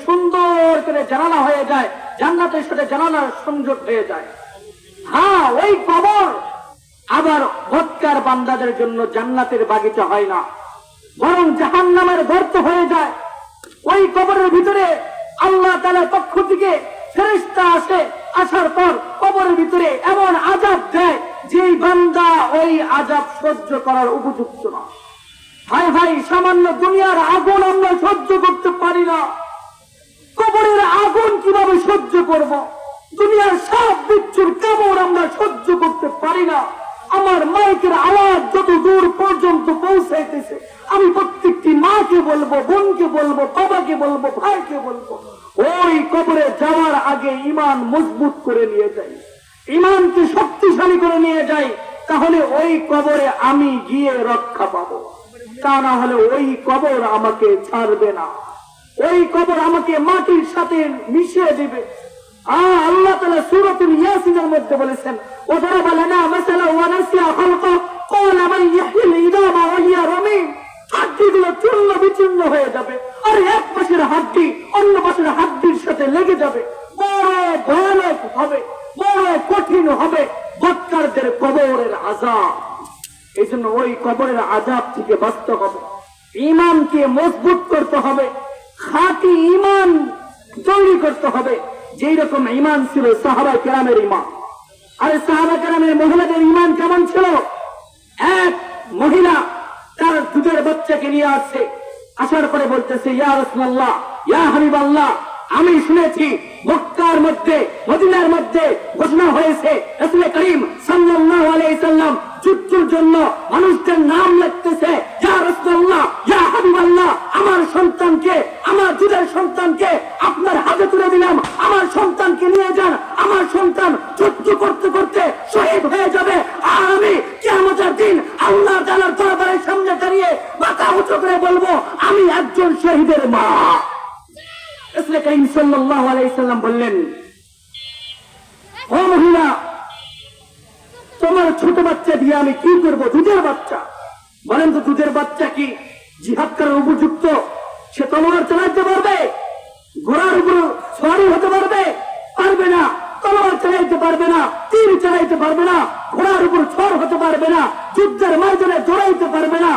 সুন্দর করে জানালা হয়ে যায়, জান্নাতের সাথে জানালার সংযোগ হয়ে যায়। হ্যাঁ, ওই কবর আবার বদকার বান্দাদের জন্য জান্নাতের বাগিচা হয় না, বরং জাহান্নামের গর্ত হয়ে যায়। ওই কবরের ভিতরে আল্লাহ তাআলার পক্ষ থেকে ফেরেশতা আসে, আসার পর কবরের ভিতরে এমন আযাব দেয় যে বান্দা ওই আযাব সহ্য করার উপযুক্ত না। হায় হায়, সামান্য দুনিয়ার আগুন আমরা সহ্য করতে পারি না, কবরের আগুন কিভাবে সহ্য করব? দুনিয়ার সব বিচ্ছুর কামড় আমরা সহ্য করতে পারি না। আমার মাইকের আওয়াজ যত দূর পর্যন্ত পৌঁছাইতেছে, আমি প্রত্যেকটি মাকে বলবো, বোনকে বলবো, বাবাকে বলবো, ভাইকে বলবো, ওই কবরে যাওয়ার আগে ঈমান মজবুত করে নিয়ে যাই, ঈমানকে শক্তিশালী করে নিয়ে যাই, তাহলে ওই কবরে আমি গিয়ে রক্ষা পাবো। তা না হলে ওই কবর আমাকে ছাড়বে না, ওই কবর আমাকে মাটির সাথে মিশিয়ে দিবে। আল্লাহ তাআলা সূরাতুল ইয়াসিনের মধ্যে বলেছেন, ওয়াদারাবা লানা মাসালা ওয়া নাসিয়া খালকা ক্বালা মান ইয়াহয়িল ইযামা ওয়া হিয়া রামীম। হাড্ডিগুলো চূর্ণ বিচূর্ণ হয়ে যাবে, আর এক পাশের হাড্ডি অন্য পাশের হাড্ডির সাথে লেগে যাবে। বড় ভয়ানক হবে, বড় কঠিন হবে বদকারদের কবরের আযাব। এই জন্য ওই কবরের আযাব থেকে বাঁচতে হবে, ঈমানকে মজবুত করতে হবে, খাঁটি ঈমান তৈরি করতে হবে, যেই রকম ঈমান ছিল সাহাবায়ে কেরামের ঈমান। আর সাহাবায়ে কেরামের মহিলাদের ঈমান কেমন ছিল? এক মহিলা তার দুধের বাচ্চাকে নিয়ে আসছে, আসার পরে বলতেছে, ইয়া রাসূলুল্লাহ, ইয়া হাবিবাল্লাহ, আমি শুনেছি মক্কার মধ্যে, মদিনার মধ্যে ঘোষণা হয়েছে রাসূল করিম সাল্লাল্লাহু আলাইহি সাল্লাম যুদ্ধের জন্য মানুষদের নাম লিখতেছে। ইয়া রাসূলুল্লাহ, ইয়া হাবিবাল্লাহ, আমার সন্তানকে, আমার দুধের সন্তানকে আপনার হাতে তুলে দিলাম, আমার সন্তানকে নিয়ে যান, আমার সন্তান যুদ্ধ করতে করতে শহীদ হয়ে যাবে, আর আমি কিয়ামতের দিন আল্লাহ তাআলার দরবারের সামনে দাঁড়িয়ে মাথা উঁচু করে বলবো, আমি একজন শহীদের মা। রাসূল করিম সাল্লাল্লাহু আলাইহি সাল্লাম বললেন, ও মহিলা, তোমার ছোট বাচ্চা দিয়ে আমি কি করব? দুধের বাচ্চা। বলেন তো, দুধের বাচ্চা কি জিহাদ করার উপযুক্ত? সে তলোয়ার চালাতে পারবে? ঘোড়ার উপর সওয়ারি হতে পারবে? পারবে না। তলোয়ার চালাইতে পারবে না, তীর চালাইতে পারবে না, ঘোড়ার উপর সওয়ার হতে পারবে না, যুদ্ধের ময়দানে দৌড়াইতে পারবে না।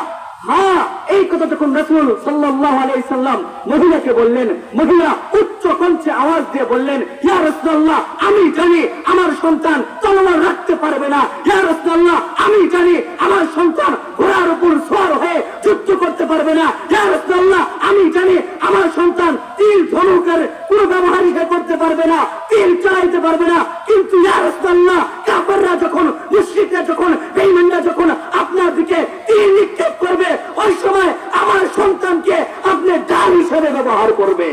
হ্যাঁ, এই কথা যখন রাসূল সাল্লাল্লাহু আলাইহি সাল্লাম মহিলাকে বললেন, মহিলা উচ্চ কণ্ঠে আওয়াজ দিয়ে বললেন, ইয়া রাসূলুল্লাহ, আমি জানি আমার সন্তান তলোয়ার রাখতে পারবে না, ইয়া রাসূলুল্লাহ, আমি জানি আমার সন্তান ঘোড়ার উপর সওয়ার হয়ে যুদ্ধ করতে পারবে না, ইয়া রাসূলুল্লাহ, আমি জানি আমার সন্তান তীর ধনুকের কোনো ব্যবহারই করতে পারবে না, তীর চালাইতে পারবে না। কিন্তু ইয়া রাসূলুল্লাহ, কাফেররা যখন, মুশরিকরা যখন, বেঈমানরা যখন আপনার দিকে তীর নিক্ষেপ করবে, ওই সময় আমার সন্তানকে আপনি ঢাল হিসেবে ব্যবহার করবে।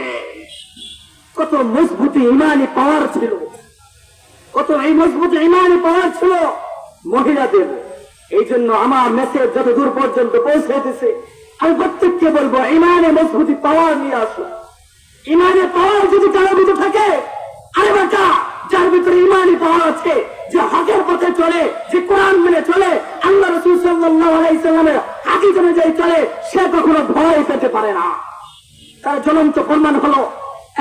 কত মজবুত ঈমানি পাওয়ার ছিল, কত এই মজবুত ঈমানি পাওয়ার ছিল মহিলাদের। এই জন্য আমার মেসেজ যত দূর পর্যন্ত পৌঁছাইতেছে, আমি প্রত্যেককে বলবো, ঈমানে মজবুতি পাওয়ার নিয়ে আসো। ঈমানে পাওয়ার যদি কারো ভিতরে থাকে, আরে বাচ্চা, যার ভিতরে ঈমানি পাওয়ার আছে, যে হকের পথে চলে, যে কোরআন মেনে চলে, আল্লাহ রাসূল সাল্লাল্লাহু আলাইহি সাল্লামের হাদিস অনুযায়ী চলে, সে কখনো ভয় পেতে পারে না। তার জ্বলন্ত প্রমাণ হলো,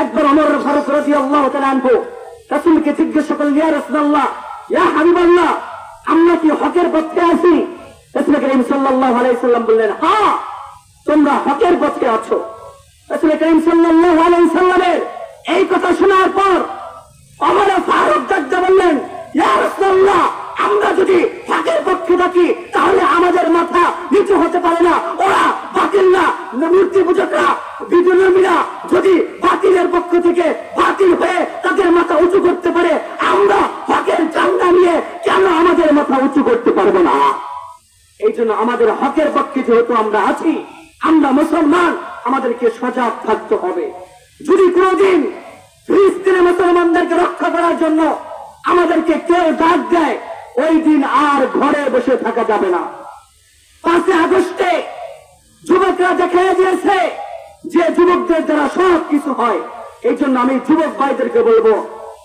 একবার ওমর ফারুক রাদিয়াল্লাহু তাআলা আনহু রাসূলকে জিজ্ঞাসা করলেন, ইয়া রাসূলুল্লাহ, ইয়া হাবিবাল্লাহ, আমরা কি হকের পথে আছি? রাসূল করিম সাল্লাল্লাহু আলাইহি সাল্লাম বললেন, হ্যাঁ, তোমরা হকের পথে আছো। রাসূল করিম সাল্লাল্লাহু আলাইহি সাল্লামের এই কথা শোনার পর ওমর ফারুক ডাকতে বললেন, ইয়া রাসূলুল্লাহ, আমরা যদি হকের পক্ষে থাকি তাহলে আমাদের মাথা নিচু হতে পারে না। ওরা বাতিল না, মূর্তি পূজকরা, বিধর্মীরা যদি বাতিলের পক্ষ থেকে বাতিল হয়ে তাদের মাথা উঁচু করতে পারে, আমরা হকের ঝান্ডা নিয়ে কেন আমাদের মাথা উঁচু করতে পারবো না? এই জন্য আমাদের হকের পক্ষে যেহেতু আমরা আছি, আমরা মুসলমান, আমাদেরকে সজাগ থাকতে হবে। যদি কোনদিন ফিলিস্তিনের মুসলমানদেরকে রক্ষা করার জন্য আমাদেরকে কেউ ডাক দেয়, ওই দিন আর ঘরে বসে থাকা যাবে না। 5 আগস্টে যুবকরা দেখিয়ে দিয়েছে যে যুবকদের দ্বারা সব কিছু হয়। এই জন্য আমি যুবক ভাইদেরকে বলবো,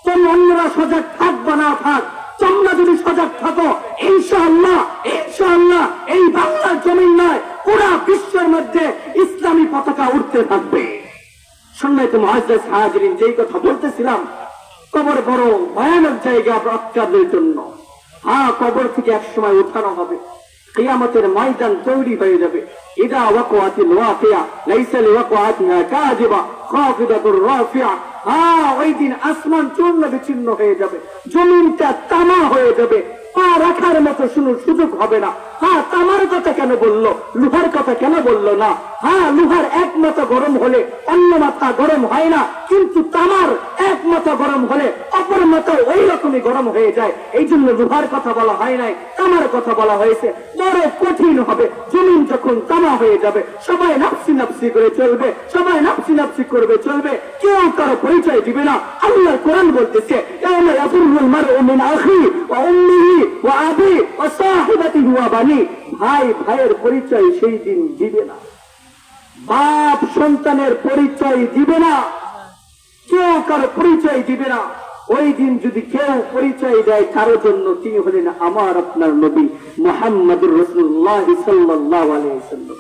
তোমরা অন্যরা সজাগ থাক বা না থাক, তোমরা যদি সজাগ থাকো, ইনশাআল্লাহ ইনশাআল্লাহ এই বাংলার জমিন নয়, পুরা বিশ্বের মধ্যে ইসলামী পতাকা উঠতে থাকবে। সম্মানিত মুআজ্জাজ হাজিরিন, যেই কথা বলতেছিলাম, কবর বড় ভয়ানক জায়গা বাচ্চাদের জন্য। হ্যাঁ, কবর থেকে একসময় উঠানো হবে, কিয়ামতের ময়দান তৈরি হয়ে যাবে। ইদা ওয়াকাতিল ওয়াকিয়া লাইসা লিওয়াকাতিহা কাযিবা খাফিদাতুর রাফিয়া। হ্যাঁ, ওই দিন আসমান চূর্ণ বিচ্ছিন্ন হয়ে যাবে, জমিনটা তামা হয়ে যাবে, পা রাখার মতো সুযোগ হবে না। হ্যাঁ, তামার কথা কেন বললো, লোহার কথা কেন বললো না? হ্যাঁ, লোহার এক মাথা গরম হলে অন্য মাথা গরম হয় না, কিন্তু তামার এক মাথা গরম হলে অপর মাথা ওই রকমই গরম হয়ে যায়। এই জন্য লোহার কথা বলা হয় নাই, তামার কথা বলা হয়েছে। বড় কঠিন হবে জমিন যখন তামা হয়ে যাবে। সবাই নাফসি নাফসি করে চলবে, সবাই নাফসি নাফসি করবে চলবে, কেউ কারো পরিচয় দিবে না। আল্লাহর কোরআন বলতেছে, ইয়াউমা ইয়াফিরুল মারউ মিন আখিহি ওয়া উম্মিহি ওয়া আবিহি ওয়া সাহিবাতিহি ওয়া বানি। ভাই ভাইয়ের পরিচয় সেই দিন দিবে না, বাপ সন্তানের পরিচয় দিবে না, কেউ কারো পরিচয় দিবে না। ওই দিন যদি কেউ পরিচয় দেয় কারো জন্য, তিনি হলেন আমার আপনার নবী মুহাম্মদুর রাসূলুল্লাহ সাল্লাল্লাহু আলাইহি ওয়াসাল্লাম।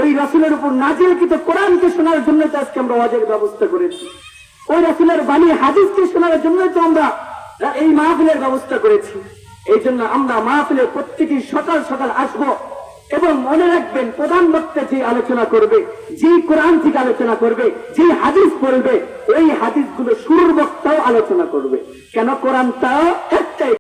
ওই রাসূলের উপর নাজিলকৃত কোরআনকে শোনার জন্য তো আজকে আমরা ওয়াজের ব্যবস্থা করেছি। ওই রাসূলের বাণী হাদিসকে শোনার জন্য তো আমরা এই মাহফিলের ব্যবস্থা করেছি। এই জন্য আমরা মাহফিলের প্রত্যেকেই সকাল সকাল আসবো, এবং মনে রাখবেন, প্রধান বক্তা যে আলোচনা করবে, যে কোরআন থেকে আলোচনা করবে, যে হাদিস বলবে, এই হাদিসগুলো শুরুর বক্তাও আলোচনা করবে। কেন? কোরআনটা একটাই।